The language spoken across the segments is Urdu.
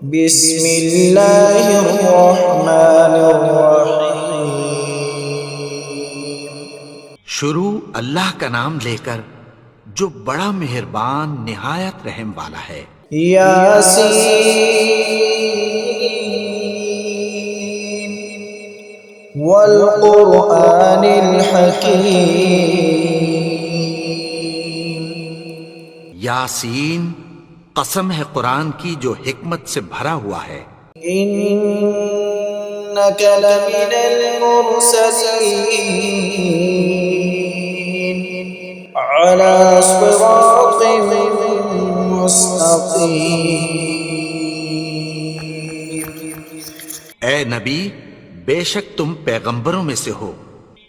بسم اللہ الرحمن الرحیم۔ شروع اللہ کا نام لے کر جو بڑا مہربان نہایت رحم والا ہے۔ یاسین والقرآن الحکیم۔ یاسین، قسم ہے قرآن کی جو حکمت سے بھرا ہوا ہے۔ انک لمن المرسلین علی صراط مستقیم۔ اے نبی، بے شک تم پیغمبروں میں سے ہو،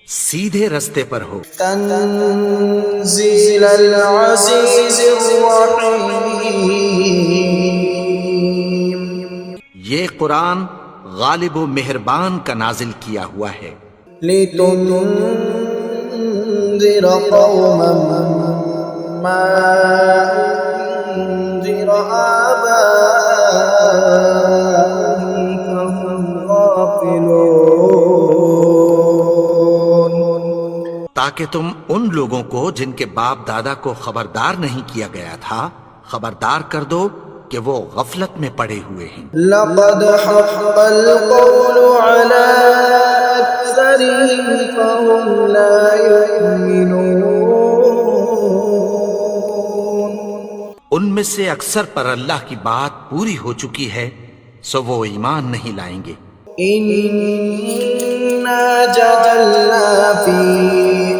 سیدھے رستے پر ہو۔ تنزیل العزیز الرحیم۔ یہ قرآن غالب و مہربان کا نازل کیا ہوا ہے۔ لتنذر قوما ما انذر آباؤهم فهم غافلون۔ تاکہ تم ان لوگوں کو جن کے باپ دادا کو خبردار نہیں کیا گیا تھا خبردار کر دو کہ وہ غفلت میں پڑے ہوئے ہیں۔ لقد حق القول على أكثرهم فهم لا يؤمنون۔ ان میں سے اکثر پر اللہ کی بات پوری ہو چکی ہے سو وہ ایمان نہیں لائیں گے۔ إنا جعلنا في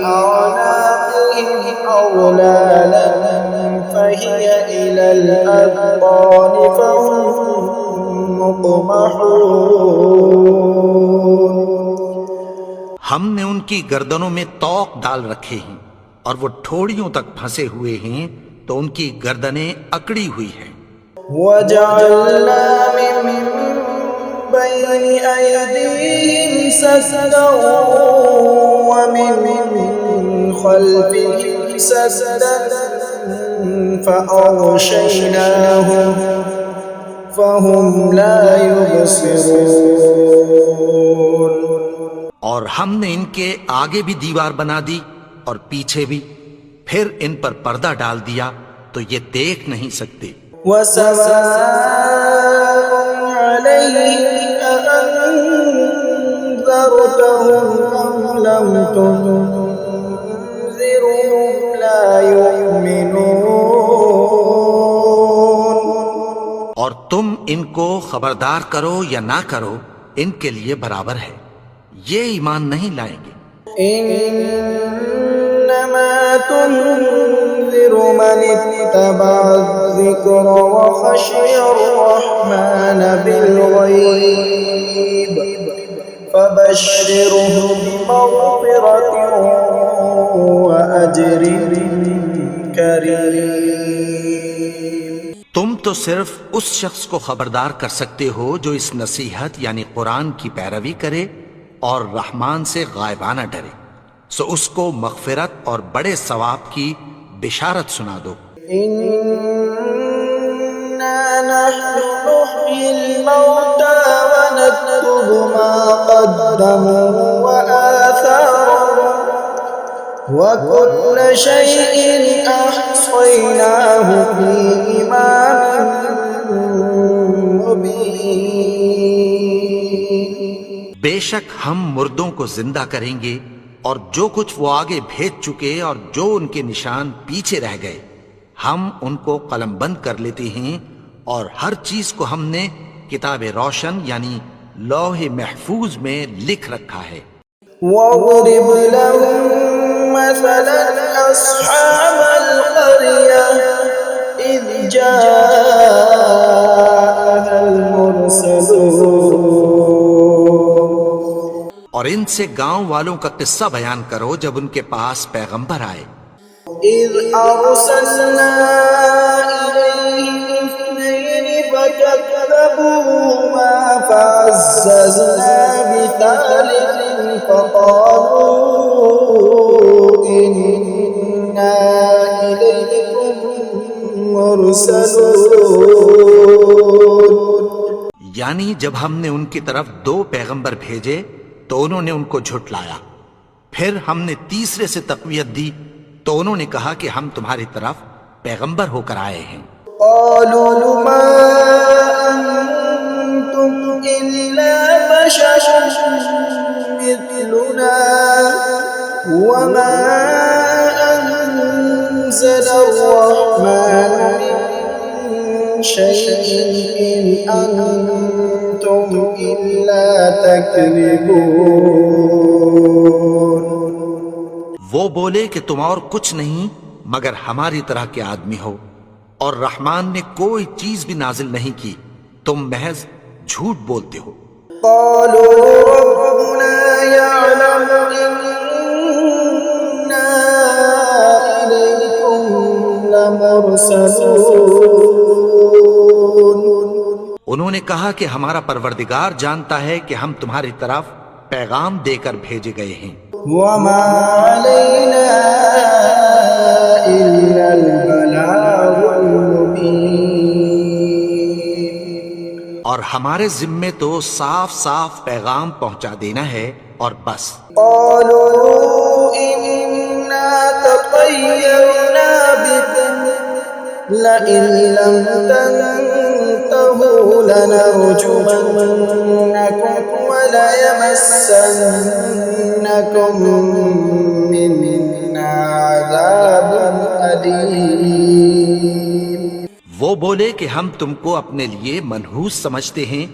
أعناقهم أغلالا فهي إلى الأذقان فهم مقمحون۔ ہم نے ان کی گردنوں میں طوق ڈال رکھے ہیں اور وہ ٹھوڑیوں تک پھنسے ہوئے ہیں تو ان کی گردنیں اکڑی ہوئی ہیں۔ وجعلنا من بين أيديهم سدا ومن خلفهم سدا فأغشيناهم فهم لا يبصرون۔ اور ہم نے ان کے آگے بھی دیوار بنا دی اور پیچھے بھی، پھر ان پر پردہ ڈال دیا تو یہ دیکھ نہیں سکتے۔ وسواء عليهم أأنذرتهم أم لم تنذرهم لا يؤمنون۔ اور تم ان کو خبردار کرو یا نہ کرو ان کے لیے برابر ہے، یہ ایمان نہیں لائیں گے۔ انما تنذر من اتبع الذکر وخشی الرحمن بالغیب فبشره بمغفرة وأجر کریم۔ تم تو صرف اس شخص کو خبردار کر سکتے ہو جو اس نصیحت یعنی قرآن کی پیروی کرے اور رحمان سے غائبانہ ڈرے، سو اس کو مغفرت اور بڑے ثواب کی بشارت سنا دو۔ إنا نحن نحيي الموتى ونكتب ما قدموا وآثارهم وكل شيء أحصيناه في إمام مبين۔ بے شک ہم مردوں کو زندہ کریں گے اور جو کچھ وہ آگے بھیج چکے اور جو ان کے نشان پیچھے رہ گئے ہم ان کو قلم بند کر لیتے ہیں، اور ہر چیز کو ہم نے کتاب روشن یعنی لوح محفوظ میں لکھ رکھا ہے۔ وَاضْرِبْ لَهُم مَّثَلًا أَصْحَابَ الْقَرْيَةِ إِذْ جَاءَهَا الْمُرْسَلُونَ۔ اور ان سے گاؤں والوں کا قصہ بیان کرو جب ان کے پاس پیغمبر آئے۔ إِذْ أَرْسَلْنَا إِلَيْهِمْ اثْنَيْنِ فَكَذَّبُوهُمَا فَعَزَّزْنَا بِثَالِثٍ فَقَالُوا إِنَّا إِلَيْكُمْ مُرْسَلُونَ۔ یعنی جب ہم نے ان کی طرف 2 پیغمبر بھیجے تو انہوں نے ان کو جھٹلایا، پھر ہم نے تیسرے سے تقویت دی تو انہوں نے کہا کہ ہم تمہاری طرف پیغمبر ہو کر آئے ہیں۔ قالوا ما أنتم إلا بشر مثلنا وما أنزل الرحمن من شيء إن أنتم إلا تكذبون۔ وہ بولے کہ تم اور کچھ نہیں مگر ہماری طرح کے آدمی ہو، اور رحمان نے کوئی چیز بھی نازل نہیں کی، تم محض جھوٹ بولتے ہو۔ قالوا ربنا يعلم إنا إليكم لمرسلون۔ انہوں نے کہا کہ ہمارا پروردگار جانتا ہے کہ ہم تمہاری طرف پیغام دے کر بھیجے گئے ہیں، وما علينا إلا البلاغ المبين۔ اور ہمارے ذمے تو صاف صاف پیغام پہنچا دینا ہے اور بس۔ قالوا إنا تطيرنا بكم لئن لم تنتهوا لنرجمنكم وليمسنكم منا عذاب أليم۔ وہ بولے کہ ہم تم کو اپنے لیے منحوس سمجھتے ہیں،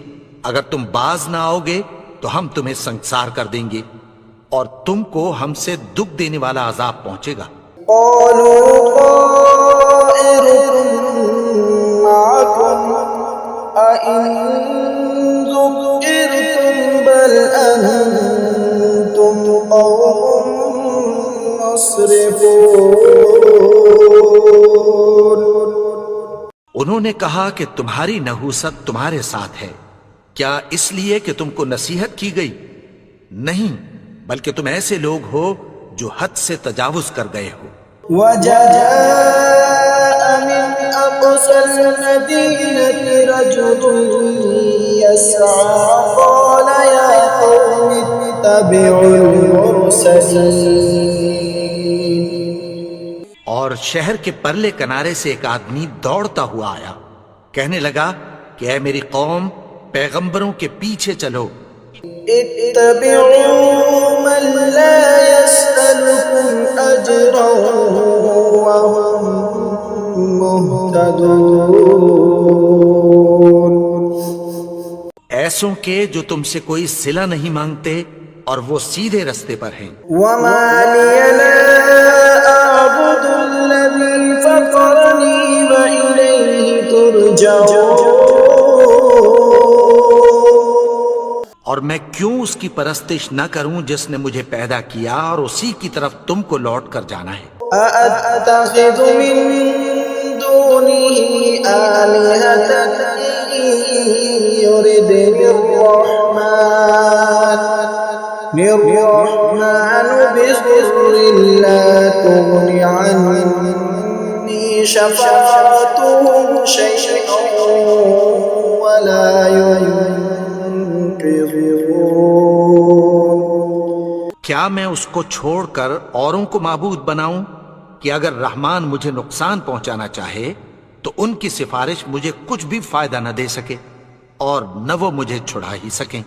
اگر تم باز نہ آؤ گے تو ہم تمہیں سنگسار کر دیں گے اور تم کو ہم سے دکھ دینے والا عذاب پہنچے گا۔ قالوا طائركم معكم أئن ذكرتم بل أنتم قوم مسرفون۔ انہوں نے کہا کہ تمہاری نحوست تمہارے ساتھ ہے، کیا اس لیے کہ تم کو نصیحت کی گئی؟ نہیں، بلکہ تم ایسے لوگ ہو جو حد سے تجاوز کر گئے ہو۔ وجاء من أقصى المدينة رجل يسعى قال يا قوم اتبعوا المرسلين۔ اور شہر کے پرلے کنارے سے ایک آدمی دوڑتا ہوا آیا، کہنے لگا کہ اے میری قوم، پیغمبروں کے پیچھے چلو۔ اتبعوا من لا يسألكم أجرا وهم مهتدون۔ ایسوں کے جو تم سے کوئی صلہ نہیں مانگتے اور وہ سیدھے رستے پر ہیں۔ وما لي لا أعبد الذي فطرني وإليه ترجعون۔ اور میں کیوں اس کی پرستش نہ کروں جس نے مجھے پیدا کیا اور اسی کی طرف تم کو لوٹ کر جانا ہے۔ أأتخذ من دونه آلهة إن يردني الرحمن بضر لا تغن عني شفاعتهم شيئا ولا ينقذون۔ کیا میں اس کو چھوڑ کر اوروں کو معبود بناؤں کہ اگر رحمان مجھے نقصان پہنچانا چاہے تو ان کی سفارش مجھے کچھ بھی فائدہ نہ دے سکے اور نہ وہ مجھے چھڑا ہی سکیں۔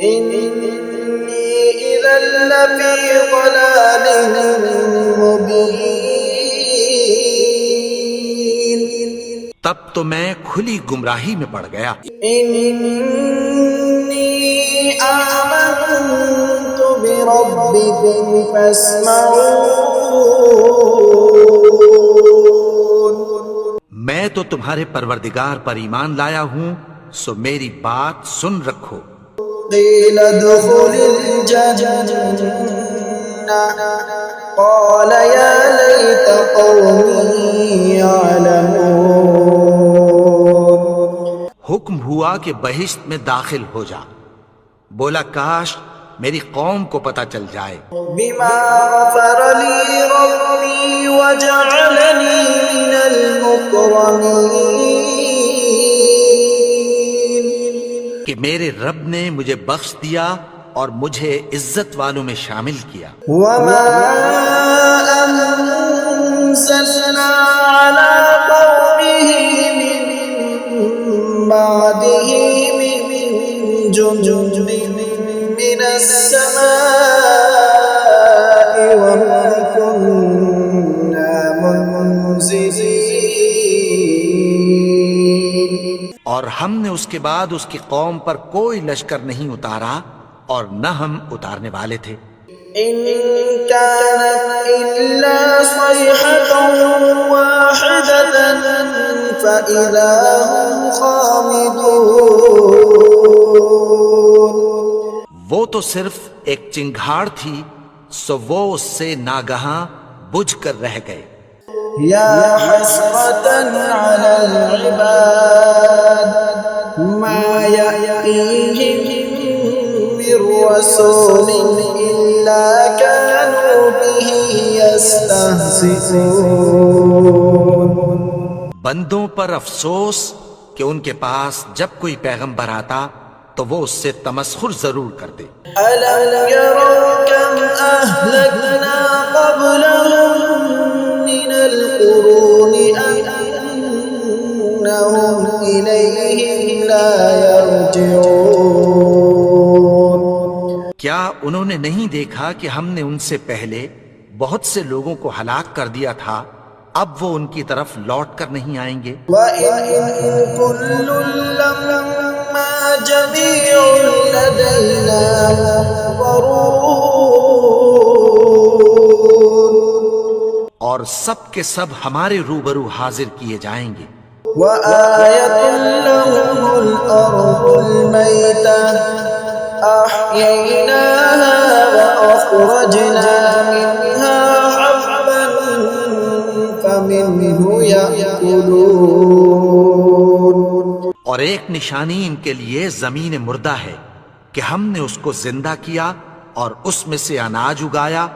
إني إذا لفي ضلال مبين۔ تب تو میں کھلی گمراہی میں پڑ گیا۔ إني آمنت بربكم فاسمعون۔ میں تو تمہارے پروردگار پر ایمان لایا ہوں، سو میری بات سن رکھو۔ قيل ادخل الجنة قال يا ليت قومي يعلمون۔ حکم ہوا کہ بہشت میں داخل ہو جا، بولا کاش میری قوم کو پتہ چل جائے۔ بما غفر لي ربي وجعلني من المكرمين۔ کہ میرے رب نے مجھے بخش دیا اور مجھے عزت والوں میں شامل کیا۔ وما أنزلنا على قومه من بعده من جند من السماء وما كنا منزلين۔ اور ہم نے اس کے بعد اس کی قوم پر کوئی لشکر نہیں اتارا اور نہ ہم اتارنے والے تھے۔ إن كانت إلا صيحة واحدة فإذا هم خامدون۔ وہ تو صرف ایک چنگھاڑ تھی، سو وہ اس سے ناگہاں بجھ کر رہ گئے۔ يا حسرة على العباد ما يأتيهم من رسول إلا كانوا به يستهزئون۔ بندوں پر افسوس کہ ان کے پاس جب کوئی پیغمبر آتا تو وہ اس سے تمسخر ضرور کرتے۔ ألم يروا كم أهلكنا قبلهم من القرون أنهم إليهم لا يرجعون۔ کیا انہوں نے نہیں دیکھا کہ ہم نے ان سے پہلے بہت سے لوگوں کو ہلاک کر دیا تھا، اب وہ ان کی طرف لوٹ کر نہیں آئیں گے؟ وَإِن كُلٌّ لَّمَّا جَمِيعٌ لَّدَيْنَا مُحْضَرُونَ۔ اور سب کے سب ہمارے روبرو حاضر کیے جائیں گے۔ وَآيَةٌ لَّهُمُ الْأَرْضُ الْمَيْتَةُ أَحْيَيْنَاهَا وَأَخْرَجْنَا مِنْهَا حَبًّا فَمِنْهُ يَأْكُلُونَ۔ اور ایک نشانی ان کے لیے زمین مردہ ہے کہ ہم نے اس کو زندہ کیا اور اس میں سے اناج اگایا،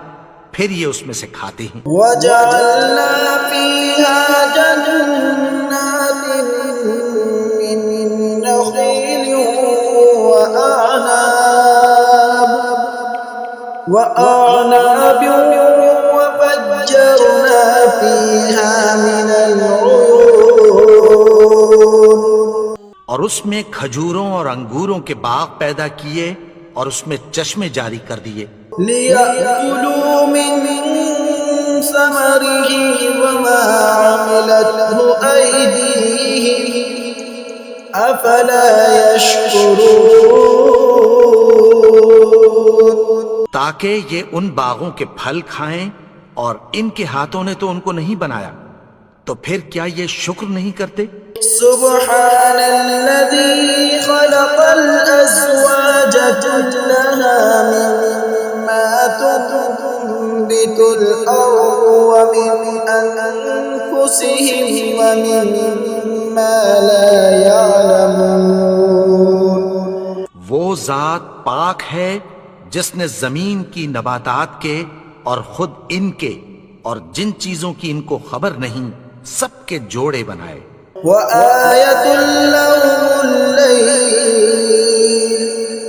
پھر یہ اس میں سے کھاتے ہیں۔ وَجَعَلْنَا فِيهَا جَنَّاتٍ مِّن نَّخِيلٍ وَأَعْنَابٍ وَفَجَّرْنَا فِيهَا مِنَ الْعُيُونِ۔ اور اس میں کھجوروں اور انگوروں کے باغ پیدا کیے اور اس میں چشمے جاری کر دیے۔ لِيَأْكُلُوا مِن ثَمَرِهِ وَمَا عَمِلَتْهُ أَيْدِيهِمْ أَفَلَا يَشْكُرُونَ۔ تاکہ یہ ان باغوں کے پھل کھائیں، اور ان کے ہاتھوں نے تو ان کو نہیں بنایا، تو پھر کیا یہ شکر نہیں کرتے؟ سبحان الذي خلق الأزواج كلها مما تنبت الأرض ومن أنفسهم ومما لا يعلمون۔ وہ ذات پاک ہے جس نے زمین کی نباتات کے اور خود ان کے اور جن چیزوں کی ان کو خبر نہیں سب کے جوڑے بنائے۔ وَآيَةٌ لَّهُمُ اللَّيْلُ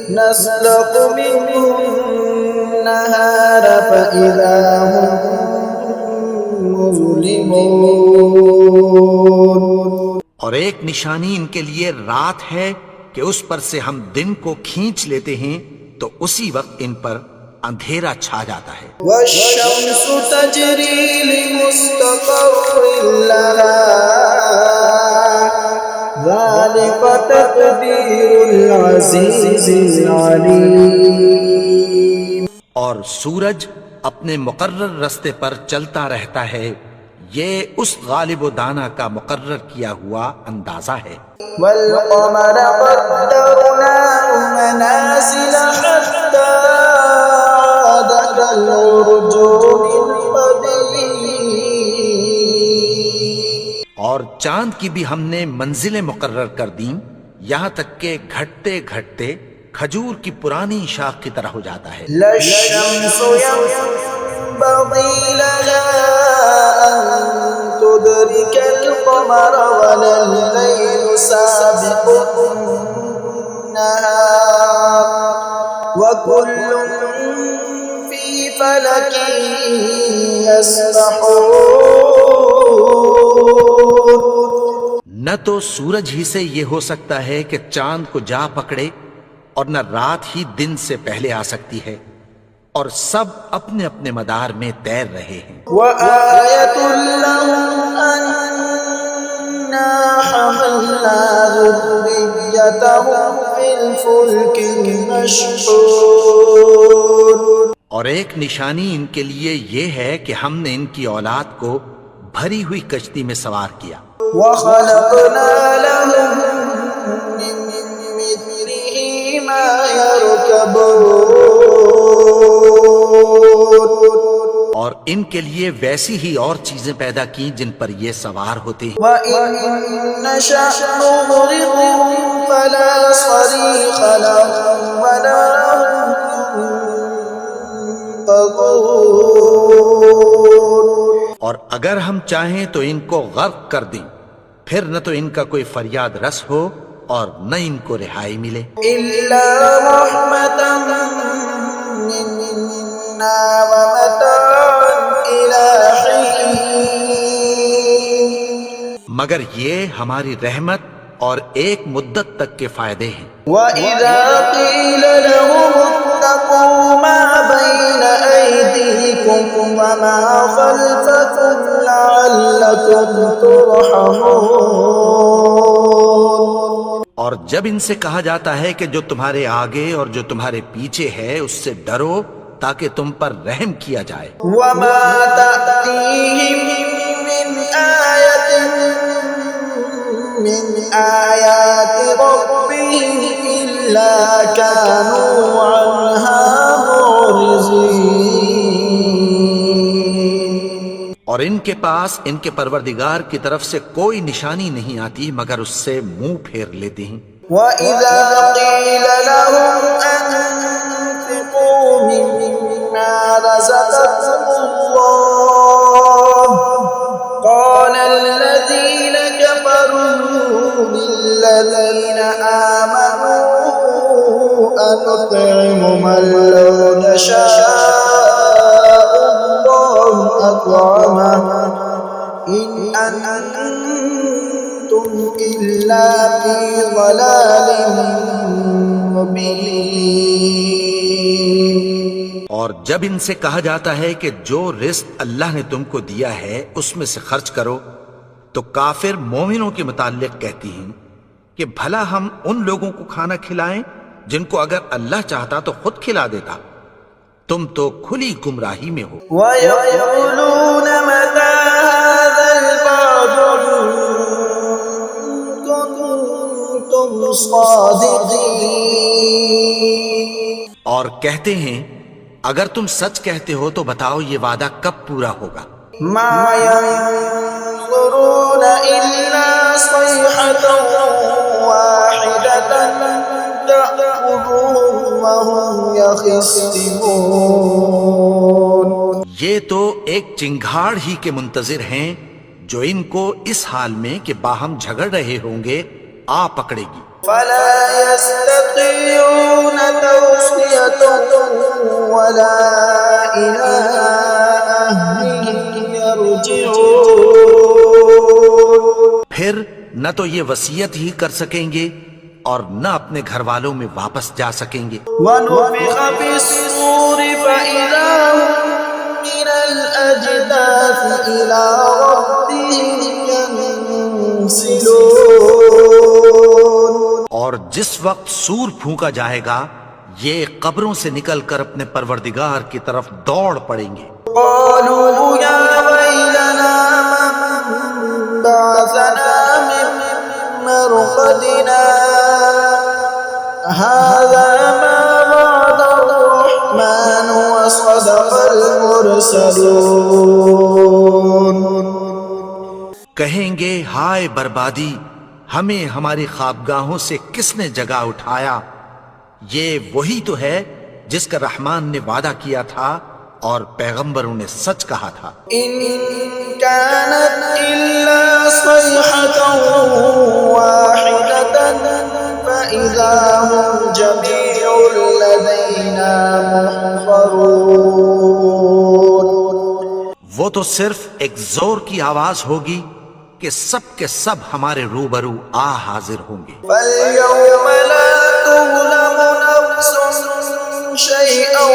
نَسْلَخُ مِنْهُ النَّهَارَ فَإِذَا هُم مُظْلِمُونَ۔ اور ایک نشانی ان کے لیے رات ہے کہ اس پر سے ہم دن کو کھینچ لیتے ہیں تو اسی وقت ان پر اندھیرا چھا جاتا ہے۔ وَالشَّمْسُ تَجْرِي لِمُسْتَقَرٍّ لَّهَا ذَلِكَ تَقْدِيرُ الْعَزِيزِ الْعَلِيمِ۔ اور سورج اپنے مقرر رستے پر چلتا رہتا ہے، یہ اس غالب و دانا کا مقرر کیا ہوا اندازہ ہے۔ وَالْقَمَرَ قَدَّرْنَاهُ مَنَازِلَ حَتَّى عَادَ كَالْعُرْجُونِ الْقَدِيمِ۔ اور چاند کی بھی ہم نے منزلیں مقرر کر دیں، یہاں تک کہ گھٹتے گھٹتے کھجور کی پرانی شاخ کی طرح ہو جاتا ہے۔ لَا الشَّمْسُ يَنبَغِي لَهَا أَن تُدْرِكَ الْقَمَرَ وَلَا اللَّيْلُ سَابِقُ النهار وكل في فلك يسبحون. نہ تو سورج ہی سے یہ ہو سکتا ہے کہ چاند کو جا پکڑے، اور نہ رات ہی دن سے پہلے آ سکتی ہے، اور سب اپنے اپنے مدار میں تیر رہے ہیں. وآية لهم أنا حملنا ذريتهم في الفلك المشحون. اور ایک نشانی ان کے لیے یہ ہے کہ ہم نے ان کی اولاد کو بھری ہوئی کشتی میں سوار کیا. وخلقنا لهم من مثله ما يركبون. اور ان کے لیے ویسی ہی اور چیزیں پیدا کی جن پر یہ سوار ہوتے ہیں. وَإِن نَّشَأْ نُغْرِقْهُمْ فَلَا صَرِيخَ لَهُمْ وَلَا هُمْ ينقذون. اور اگر ہم چاہیں تو ان کو غرق کر دیں، پھر نہ تو ان کا کوئی فریاد رس ہو اور نہ ان کو رہائی ملے. إِلَّا رَحْمَةً مِّنَّا وَمَتَاعًا إِلَىٰ حِينٍ. مگر یہ ہماری رحمت اور ایک مدت تک کے فائدے ہیں. وَإِذَا قِيلَ لَهُمُ اتَّقُوا مَا بَيْنَ أَيْدِيكُمْ وَمَا خَلْفَكُمْ لَعَلَّكُمْ تُرْحَمُونَ. اور جب ان سے کہا جاتا ہے کہ جو تمہارے آگے اور جو تمہارے پیچھے ہے اس سے ڈرو تاکہ تم پر رحم کیا جائے. وَمَا تَأْتِيهِم مِّنْ آيَةٍ مِّنْ آيَاتِ رَبِّهِمْ إِلَّا كَانُوا عَنْهَا مُعْرِضِينَ. اور ان کے پاس ان کے پروردگار کی طرف سے کوئی نشانی نہیں آتی مگر اس سے منہ پھیر لیتے ہیں. وَإِذَا قِيلَ لَهُمْ أَنفِقُوا مِمَّا رَزَقَكُمُ اللَّهُ قَالَ الَّذِينَ كَفَرُوا لِلَّذِينَ آمَنُوا أَنُطْعِمُ مَن لَّوْ يَشَاءُ اللَّهُ أَطْعَمَهُ إِنْ أَنتُمْ إِلَّا فِي ضَلَالٍ مُّبِينٍ. اور جب ان سے کہا جاتا ہے کہ جو رزق اللہ نے تم کو دیا ہے اس میں سے خرچ کرو، تو کافر مومنوں کے متعلق کہتی ہیں کہ بھلا ہم ان لوگوں کو کھانا کھلائیں جن کو اگر اللہ چاہتا تو خود کھلا دیتا. تم تو کھلی گمراہی میں ہو. وَيَقُولُونَ مَتَىٰ هَٰذَا الْوَعْدُ إِن كُنتُمْ صَادِقِينَ. اور کہتے ہیں اگر تم سچ کہتے ہو تو بتاؤ یہ وعدہ کب پورا ہوگا. مَا يَنظُرُونَ إِلَّا صَيْحَةً وَاحِدَةً تَأْخُذُهُمْ وَهُمْ يَخِصِّمُونَ. یہ تو ایک چنگھاڑ ہی کے منتظر ہیں جو ان کو اس حال میں کہ باہم جھگڑ رہے ہوں گے آ پکڑے گی. فَلَا يَسْتَطِيعُونَ تَوْصِيَةً وَلَا إِلَىٰ أَهْلِهِمْ يَرْجِعُونَ. پھر نہ تو یہ وصیت ہی کر سکیں گے اور نہ اپنے گھر والوں میں واپس جا سکیں گے. وَنُفِخَ فِي الصُّورِ فَإِذَا هُم مِّنَ الْأَجْدَاثِ إِلَىٰ رَبِّهِمْ يَنسِلُونَ. اور جس وقت سور پھونکا جائے گا یہ قبروں سے نکل کر اپنے پروردگار کی طرف دوڑ پڑیں گے. قَالُوا يَا وَيْلَنَا مَن بَعَثَنَا مِن مَّرْقَدِنَا هَٰذَا مَا وَعَدَ الرَّحْمَٰنُ وَصَدَقَ الْمُرْسَلُونَ. کہیں گے ہائے بربادی، ہمیں ہماری خوابگاہوں سے کس نے جگا اٹھایا. یہ وہی تو ہے جس کا رحمان نے وعدہ کیا تھا اور پیغمبروں نے سچ کہا تھا. إِن كَانَتْ إِلَّا صَيْحَةً وَاحِدَةً فإذا هم جميع لدينا محضرون. وہ تو صرف ایک زور کی آواز ہوگی کہ سب کے سب ہمارے روبرو حاضر ہوں گے. فاليوم لا تظلم نفس شيئا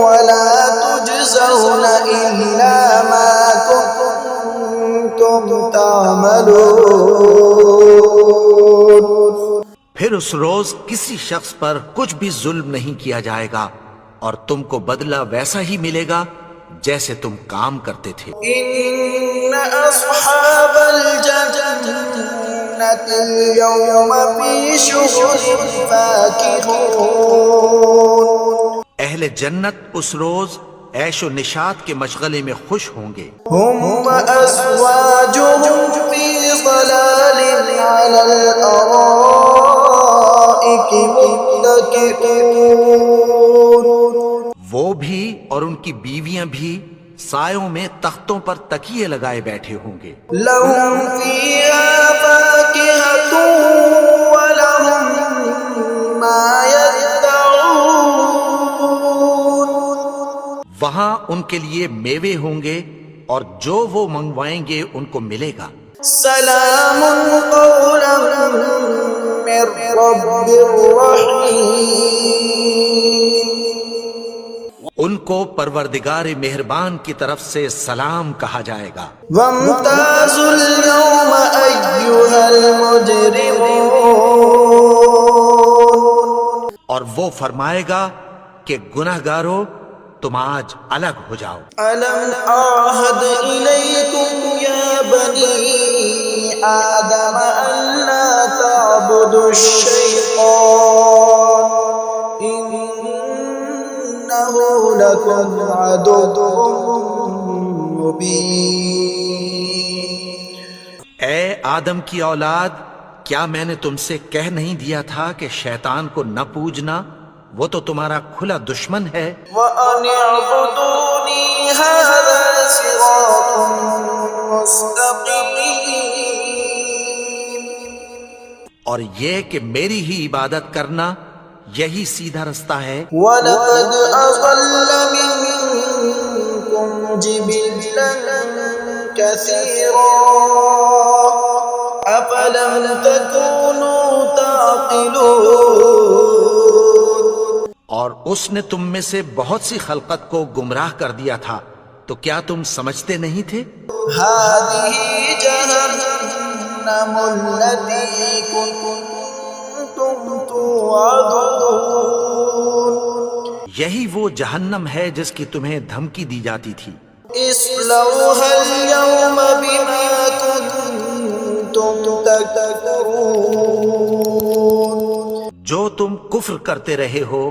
ولا تجزون إلا ما كنتم تعملون. پھر اس روز کسی شخص پر کچھ بھی ظلم نہیں کیا جائے گا اور تم کو بدلہ ویسا ہی ملے گا جیسے تم کام کرتے تھے. إن أصحاب الجنة اليوم في شغل فاكهون. اہل جنت اس روز عیش و نشاط کے مشغلے میں خوش ہوں گے. هم وأزواجهم في ظلال على الأرائك متكئون. وہ بھی اور ان کی بیویاں بھی سایوں میں تختوں پر تکیے لگائے بیٹھے ہوں گے. لهم فيها فاكهة ولهم ما يدعون. وہاں ان کے لیے میوے ہوں گے اور جو وہ منگوائیں گے ان کو ملے گا. سلام قولا من رب رحیم. ان کو پروردگار مہربان کی طرف سے سلام کہا جائے گا. وامتازوا اليوم أيها المجرمون. اور وہ فرمائے گا کہ گناہگارو تم آج الگ ہو جاؤ. ألم أعهد إليكم يا بني آدم ألا تعبدوا الشيطان إنه لكم عدو مبين. اے آدم کی اولاد، کیا میں نے تم سے کہہ نہیں دیا تھا کہ شیطان کو نہ پوجنا؟ وہ تو تمہارا کھلا دشمن ہے. وَأَنِ اعْبُدُونِي هَذَا صِرَاطٌ مُسْتَقِيمٌ. اور یہ کہ میری ہی عبادت کرنا یہی سیدھا رستہ ہے. وَلَقَدْ أَضَلَّ مِنكُمْ جِبِلًّا كَثِيرًا أَفَلَمْ تَكُونُوا تَعْقِلُونَ. اور اس نے تم میں سے بہت سی خلقت کو گمراہ کر دیا تھا، تو کیا تم سمجھتے نہیں تھے؟ هَذِهِ جَهَنَّمُ الَّتِي كُنتُمْ تُوعَدُونَ. یہی وہ جہنم ہے جس کی تمہیں دھمکی دی جاتی تھی. اصلوها اليوم بما كنتم تكفرون. جو تم کفر کرتے رہے ہو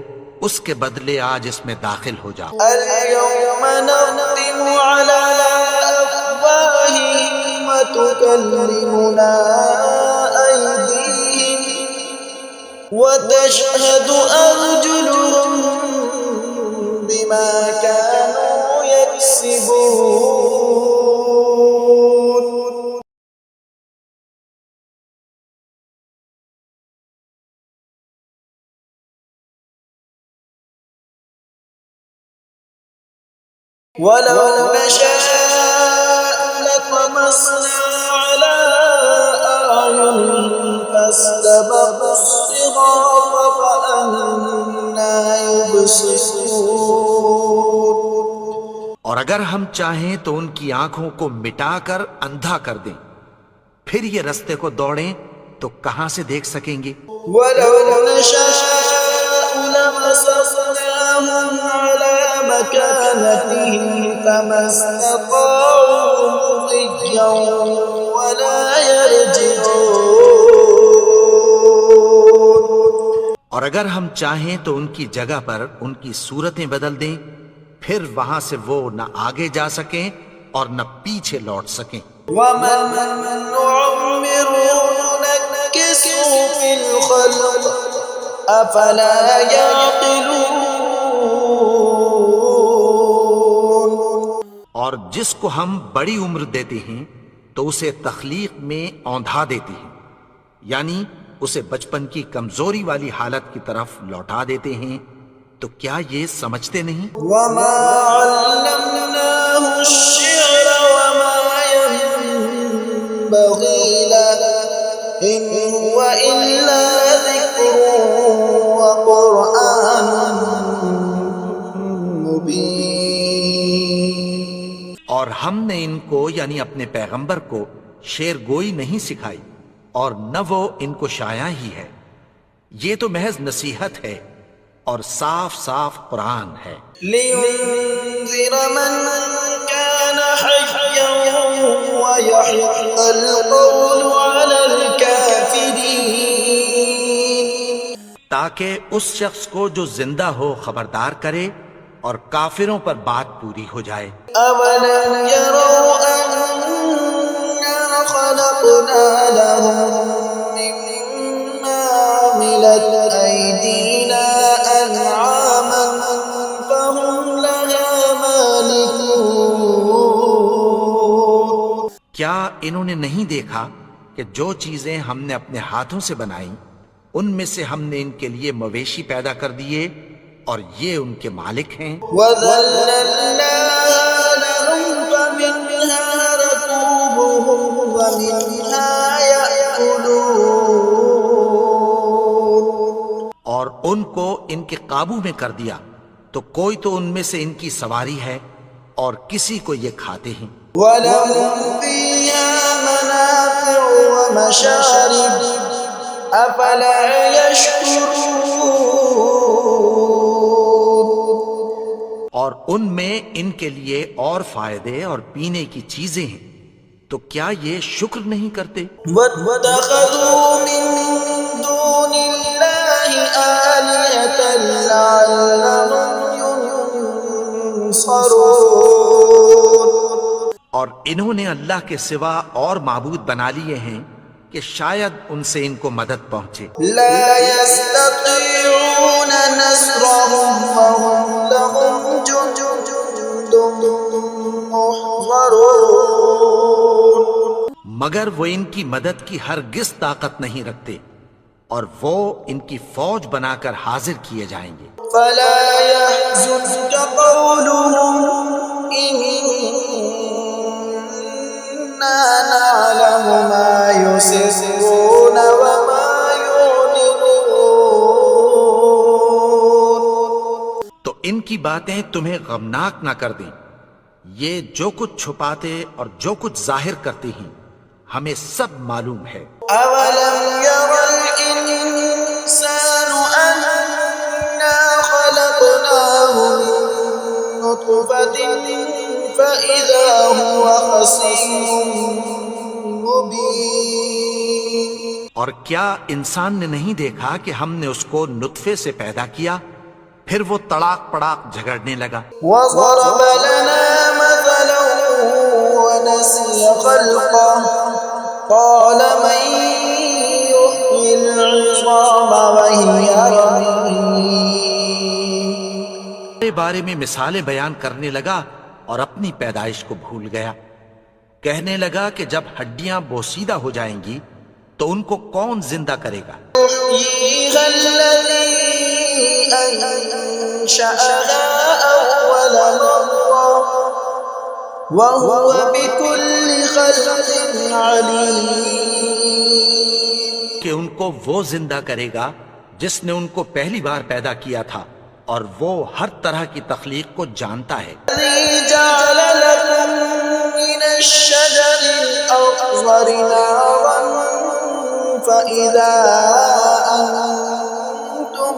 اس کے بدلے آج اس میں داخل ہو جاؤ. اليوم نختم على أفواههم وتكلمنا أيديهم وتشهد أرجلهم بما كانوا يكسبون. ولو نشاء لطمسنا على أعينهم فاستبقوا الصراط فأنى يبصرون. اور اگر ہم چاہیں تو ان کی آنکھوں کو مٹا کر اندھا کر دیں، پھر یہ رستے کو دوڑیں تو کہاں سے دیکھ سکیں گے. ولو نشاء لمسخناهم على مكانتهم فما استطاعوا مضيا ولا يرجعون. اور اگر ہم چاہیں تو ان کی جگہ پر ان کی صورتیں بدل دیں، پھر وہاں سے وہ نہ آگے جا سکیں اور نہ پیچھے لوٹ سکیں. ومن نعمره ننكسه في الخلق أفلا يعقلون. اور جس کو ہم بڑی عمر دیتے ہیں تو اسے تخلیق میں اوندھا دیتے ہیں، یعنی اسے بچپن کی کمزوری والی حالت کی طرف لوٹا دیتے ہیں، تو کیا یہ سمجھتے نہیں؟ وما علمناه الشعر وما ينبغي له إن هو إلا ذكر وقرآن مبين. اور ہم نے ان کو یعنی اپنے پیغمبر کو شعر گوئی نہیں سکھائی، اور نہ وہ ان کو شاعر ہی ہے، یہ تو محض نصیحت ہے اور صاف صاف قرآن ہے۔ لينذر من كان حيا ويحق القول على الكافرين، تاکہ اس شخص کو جو زندہ ہو خبردار کرے اور کافروں پر بات پوری ہو جائے۔ أولم يروا أنا خلقنا لهم مما عملت أيدينا أنعاما فهم لها مالكون. کیا انہوں نے نہیں دیکھا کہ جو چیزیں ہم نے اپنے ہاتھوں سے بنائیں ان میں سے ہم نے ان کے لیے مویشی پیدا کر دیے اور یہ ان کے مالک ہیں؟ وَذَلَّلْنَاهَا لَهُمْ فَمِنْهَا رَكُوبُهُمْ وَمِنْهَا يَأْكُلُونَ. اور ان کو ان کے قابو میں کر دیا تو کوئی تو ان میں سے ان کی سواری ہے اور کسی کو یہ کھاتے ہیں۔ وَلَهُمْ فِيهَا مَنَافِعُ وَمَشَارِبُ أَفَلَا يَشْكُرُونَ. اور ان میں ان کے لیے اور فائدے اور پینے کی چیزیں ہیں، تو کیا یہ شکر نہیں کرتے؟ وَاتَّخَذُوا مِن دُونِ اللَّهِ آلِهَةً لَعَلَّهُمْ يُنصَرُونَ. اور انہوں نے اللہ کے سوا اور معبود بنا لیے ہیں کہ شاید ان سے ان کو مدد پہنچے۔ لا يستطيعون نصرهم وهم لهم جند محضرون. مگر وہ ان کی مدد کی ہرگز طاقت نہیں رکھتے، اور وہ ان کی فوج بنا کر حاضر کیے جائیں گے۔ فلا يحزنك قولهم إنا نعلم ما يسرون وما يعلنون. تو ان کی باتیں تمہیں غمناک نہ کر دیں، یہ جو کچھ چھپاتے اور جو کچھ ظاہر کرتے ہیں ہمیں سب معلوم ہے۔ أولم ير الإنسان أنا خلقناه من نطفة فإذا هو خصيم مبين. اور کیا انسان نے نہیں دیکھا کہ ہم نے اس کو نطفے سے پیدا کیا، پھر وہ تڑاک پڑاک جھگڑنے لگا۔ وضرب لنا مثلا ونسي خلقه قال من يحيي العظام وهي رميم. بارے میں مثالیں بیان کرنے لگا اور اپنی پیدائش کو بھول گیا۔ کہنے لگا کہ جب ہڈیاں بوسیدہ ہو جائیں گی تو ان کو کون زندہ کرے گا؟ يحييها الذي أنشأها أول مرة وهو بكل خلق عليم. کہ ان کو وہ زندہ کرے گا جس نے ان کو پہلی بار پیدا کیا تھا، اور وہ ہر طرح کی تخلیق کو جانتا ہے۔ الذي جعل لكم من الشجر الأخضر نارا فإذا أنتم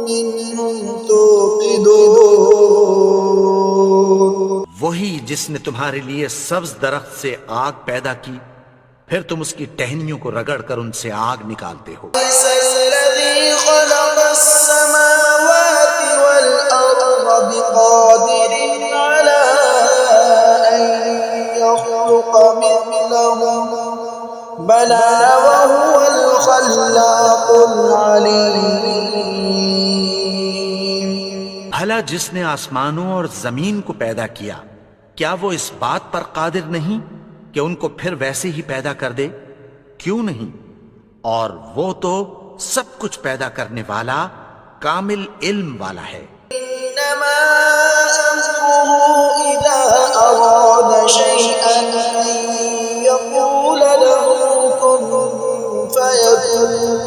منه توقدون. وہی جس نے تمہارے لیے سبز درخت سے آگ پیدا کی، پھر تم اس کی ٹہنیوں کو رگڑ کر ان سے آگ نکالتے ہو۔ ليس الذي خلق السماوات والأرض بقادر على أن يخلق مثلهم بلى وهو الخلاق العليم. بھلا جس نے آسمانوں اور زمین کو پیدا کیا، کیا وہ اس بات پر قادر نہیں کہ ان کو پھر ویسے ہی پیدا کر دے؟ کیوں نہیں؟ اور وہ تو سب کچھ پیدا کرنے والا کامل علم والا ہے۔ إنما أمره إذا أراد شيئا أن يقول له كن فيكون۔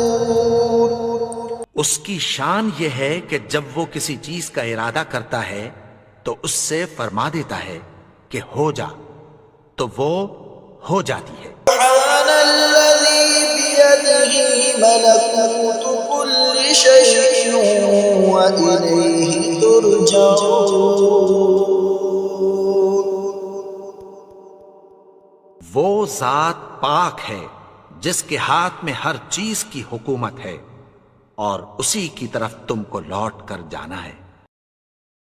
اس کی شان یہ ہے کہ جب وہ کسی چیز کا ارادہ کرتا ہے تو اس سے فرما دیتا ہے کہ ہو جا، تو وہ ہو جاتی ہے۔ سبحان الذي بيده ملكوت كل شيء وإليه ترجعون۔ وہ ذات پاک ہے جس کے ہاتھ میں ہر چیز کی حکومت ہے اور اسی کی طرف تم کو لوٹ کر جانا ہے۔